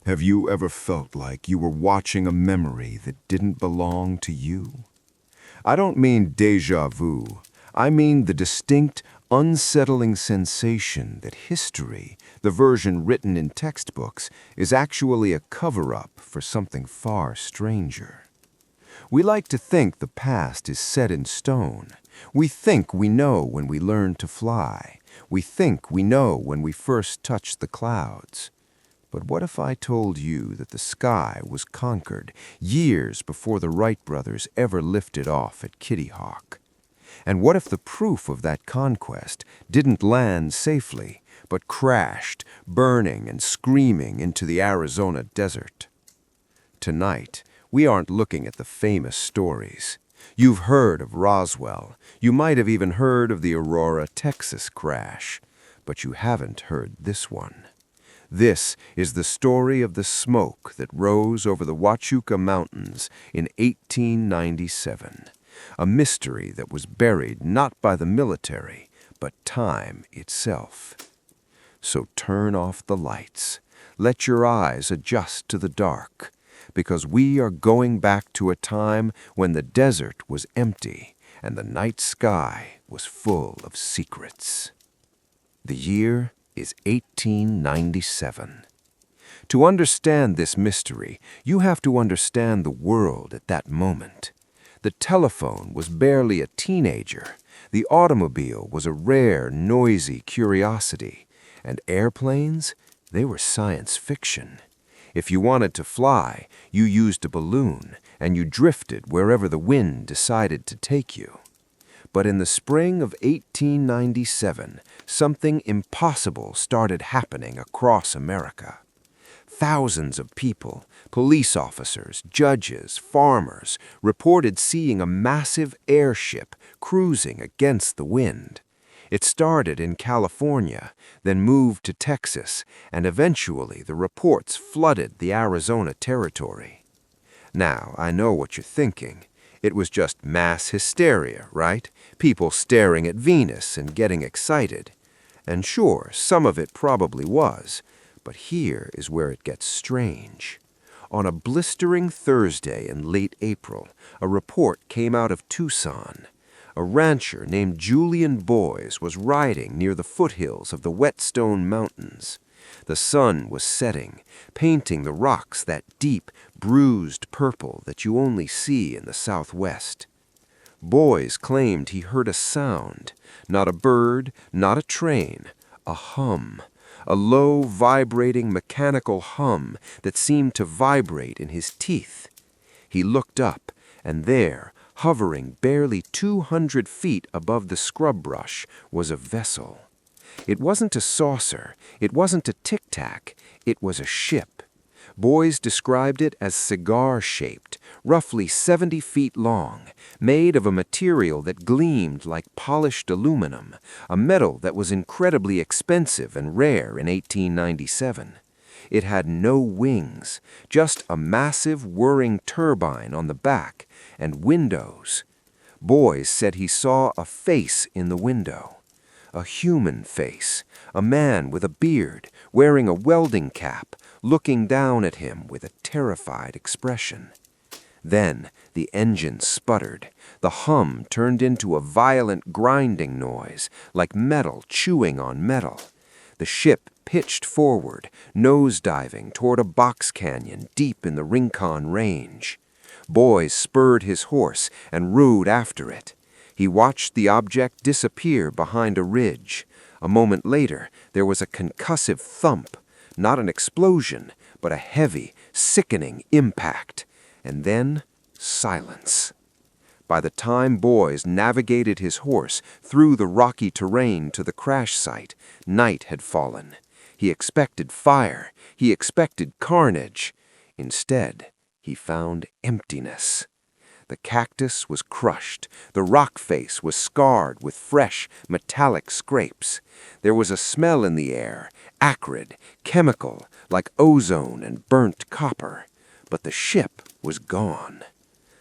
Have you ever felt like you were watching a memory that didn't belong to you? I don't mean déjà vu. I mean the distinct, unsettling sensation that history, the version written in textbooks, is actually a cover-up for something far stranger. We like to think the past is set in stone. We think we know when we learned to fly. We think we know when we first touched the clouds. But what if I told you that the sky was conquered years before the Wright Brothers ever lifted off at Kitty Hawk? And what if the proof of that conquest didn't land safely, but crashed, burning and screaming into the Arizona desert? Tonight, we aren't looking at the famous stories. You've heard of Roswell. You might have even heard of the Aurora, Texas crash. But you haven't heard this one. This is the story of the smoke that rose over the Huachuca Mountains in 1897, a mystery that was buried not by the military, but time itself. So turn off the lights. Let your eyes adjust to the dark, because we are going back to a time when the desert was empty and the night sky was full of secrets. The year is 1897. To understand this mystery, you have to understand the world at that moment. The telephone was barely a teenager. The automobile was a rare, noisy curiosity. And airplanes, they were science fiction. If you wanted to fly, you used a balloon, and you drifted wherever the wind decided to take you. But in the spring of 1897, something impossible started happening across America. Thousands of people, police officers, judges, farmers, reported seeing a massive airship cruising against the wind. It started in California, then moved to Texas, and eventually the reports flooded the Arizona territory. Now, I know what you're thinking. It was just mass hysteria, right? People staring at Venus and getting excited. And sure, some of it probably was, but here is where it gets strange. On a blistering Thursday in late April, a report came out of Tucson. A rancher named Julian Boys was riding near the foothills of the Whetstone Mountains. The sun was setting, painting the rocks that deep, bruised purple that you only see in the southwest. Boys claimed he heard a sound, not a bird, not a train, a hum, a low, vibrating, mechanical hum that seemed to vibrate in his teeth. He looked up, and there, hovering barely 200 feet above the scrub brush, was a vessel. It wasn't a saucer, it wasn't a tic-tac, it was a ship. Boys described it as cigar-shaped, roughly 70 feet long, made of a material that gleamed like polished aluminum, a metal that was incredibly expensive and rare in 1897. It had no wings, just a massive whirring turbine on the back and windows. Boys said he saw a face in the window. A human face, a man with a beard, wearing a welding cap, looking down at him with a terrified expression. Then the engine sputtered. The hum turned into a violent grinding noise, like metal chewing on metal. The ship pitched forward, nose-diving toward a box canyon deep in the Rincon Range. Boys spurred his horse and rode after it. He watched the object disappear behind a ridge. A moment later, there was a concussive thump, not an explosion, but a heavy, sickening impact. And then, silence. By the time Boys navigated his horse through the rocky terrain to the crash site, night had fallen. He expected fire. He expected carnage. Instead, he found emptiness. The cactus was crushed. The rock face was scarred with fresh, metallic scrapes. There was a smell in the air, acrid, chemical, like ozone and burnt copper. But the ship was gone.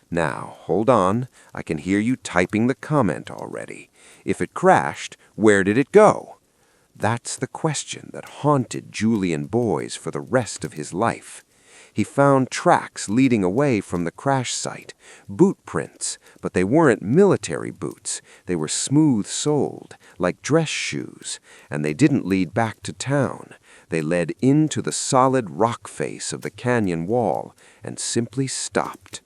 Now, hold on. I can hear you typing the comment already. If it crashed, where did it go? That's the question that haunted Julian Boyes for the rest of his life. He found tracks leading away from the crash site, boot prints, but they weren't military boots. They were smooth-soled, like dress shoes, and they didn't lead back to town. They led into the solid rock face of the canyon wall and simply stopped.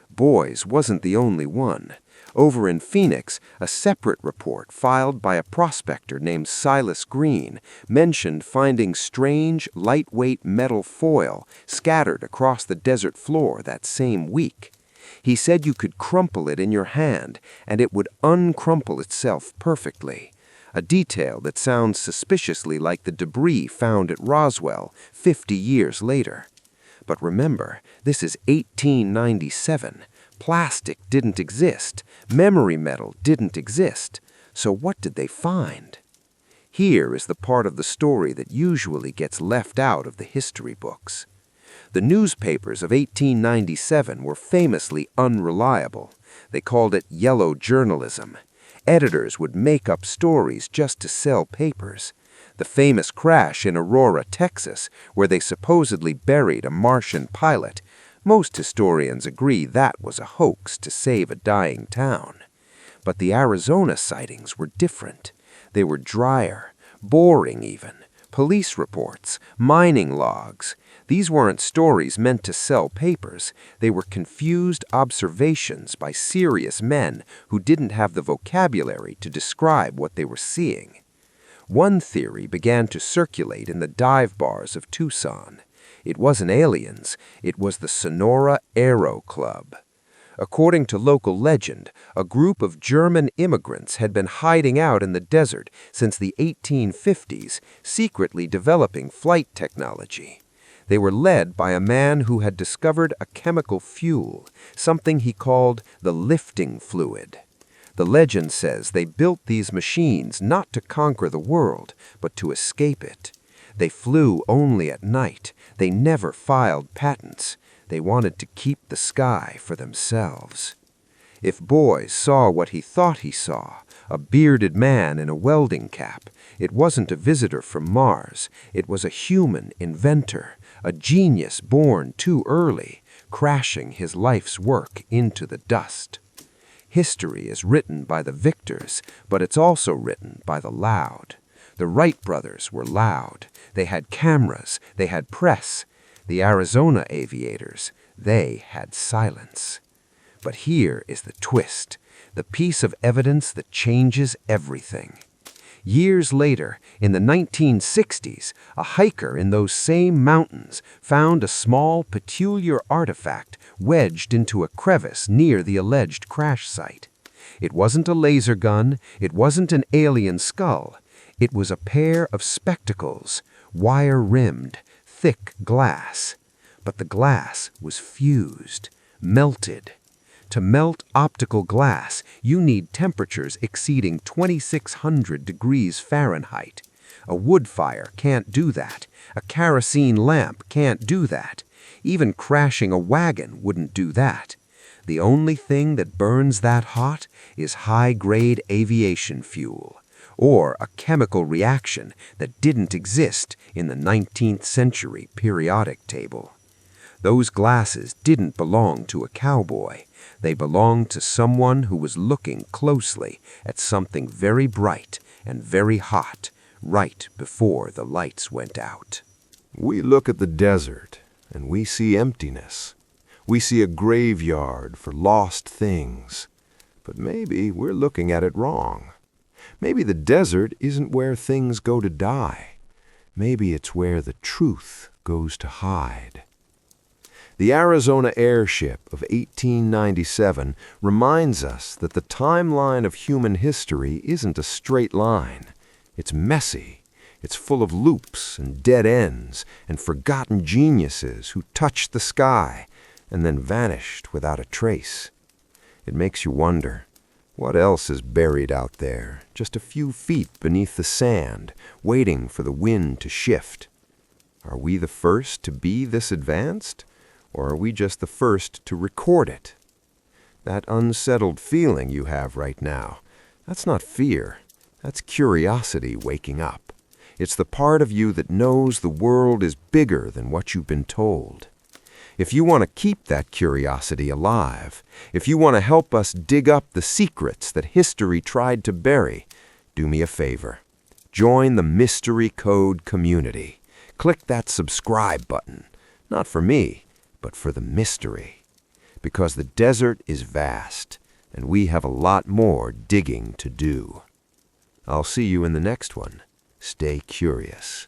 Boyes wasn't the only one. Over in Phoenix, a separate report filed by a prospector named Silas Green mentioned finding strange, lightweight metal foil scattered across the desert floor that same week. He said you could crumple it in your hand, and it would uncrumple itself perfectly, a detail that sounds suspiciously like the debris found at Roswell 50 years later. But remember, this is 1897. Plastic didn't exist. Memory metal didn't exist. So what did they find? Here is the part of the story that usually gets left out of the history books. The newspapers of 1897 were famously unreliable. They called it yellow journalism. Editors would make up stories just to sell papers. The famous crash in Aurora, Texas, where they supposedly buried a Martian pilot, most historians agree that was a hoax to save a dying town. But the Arizona sightings were different. They were drier, boring even. Police reports, mining logs. These weren't stories meant to sell papers. They were confused observations by serious men who didn't have the vocabulary to describe what they were seeing. One theory began to circulate in the dive bars of Tucson. It wasn't aliens, it was the Sonora Aero Club. According to local legend, a group of German immigrants had been hiding out in the desert since the 1850s, secretly developing flight technology. They were led by a man who had discovered a chemical fuel, something he called the lifting fluid. The legend says they built these machines not to conquer the world, but to escape it. They flew only at night. They never filed patents. They wanted to keep the sky for themselves. If Boyes saw what he thought he saw, a bearded man in a welding cap, it wasn't a visitor from Mars. It was a human inventor, a genius born too early, crashing his life's work into the dust. History is written by the victors, but it's also written by the loud. The Wright Brothers were loud. They had cameras. They had press. The Arizona aviators, they had silence. But here is the twist, the piece of evidence that changes everything. Years later, in the 1960s, a hiker in those same mountains found a small, peculiar artifact wedged into a crevice near the alleged crash site. It wasn't a laser gun. It wasn't an alien skull. It was a pair of spectacles, wire-rimmed, thick glass. But the glass was fused, melted. To melt optical glass, you need temperatures exceeding 2,600 degrees Fahrenheit. A wood fire can't do that. A kerosene lamp can't do that. Even crashing a wagon wouldn't do that. The only thing that burns that hot is high-grade aviation fuel, or a chemical reaction that didn't exist in the 19th century periodic table. Those glasses didn't belong to a cowboy. They belonged to someone who was looking closely at something very bright and very hot right before the lights went out. We look at the desert and we see emptiness. We see a graveyard for lost things. But maybe we're looking at it wrong. Maybe the desert isn't where things go to die. Maybe it's where the truth goes to hide. The Arizona airship of 1897 reminds us that the timeline of human history isn't a straight line. It's messy. It's full of loops and dead ends and forgotten geniuses who touched the sky and then vanished without a trace. It makes you wonder, what else is buried out there, just a few feet beneath the sand, waiting for the wind to shift? Are we the first to be this advanced? Or are we just the first to record it? That unsettled feeling you have right now, that's not fear. That's curiosity waking up. It's the part of you that knows the world is bigger than what you've been told. If you want to keep that curiosity alive, if you want to help us dig up the secrets that history tried to bury, do me a favor. Join the Mystery Kode community. Click that subscribe button, not for me, but for the mystery. Because the desert is vast, and we have a lot more digging to do. I'll see you in the next one. Stay curious.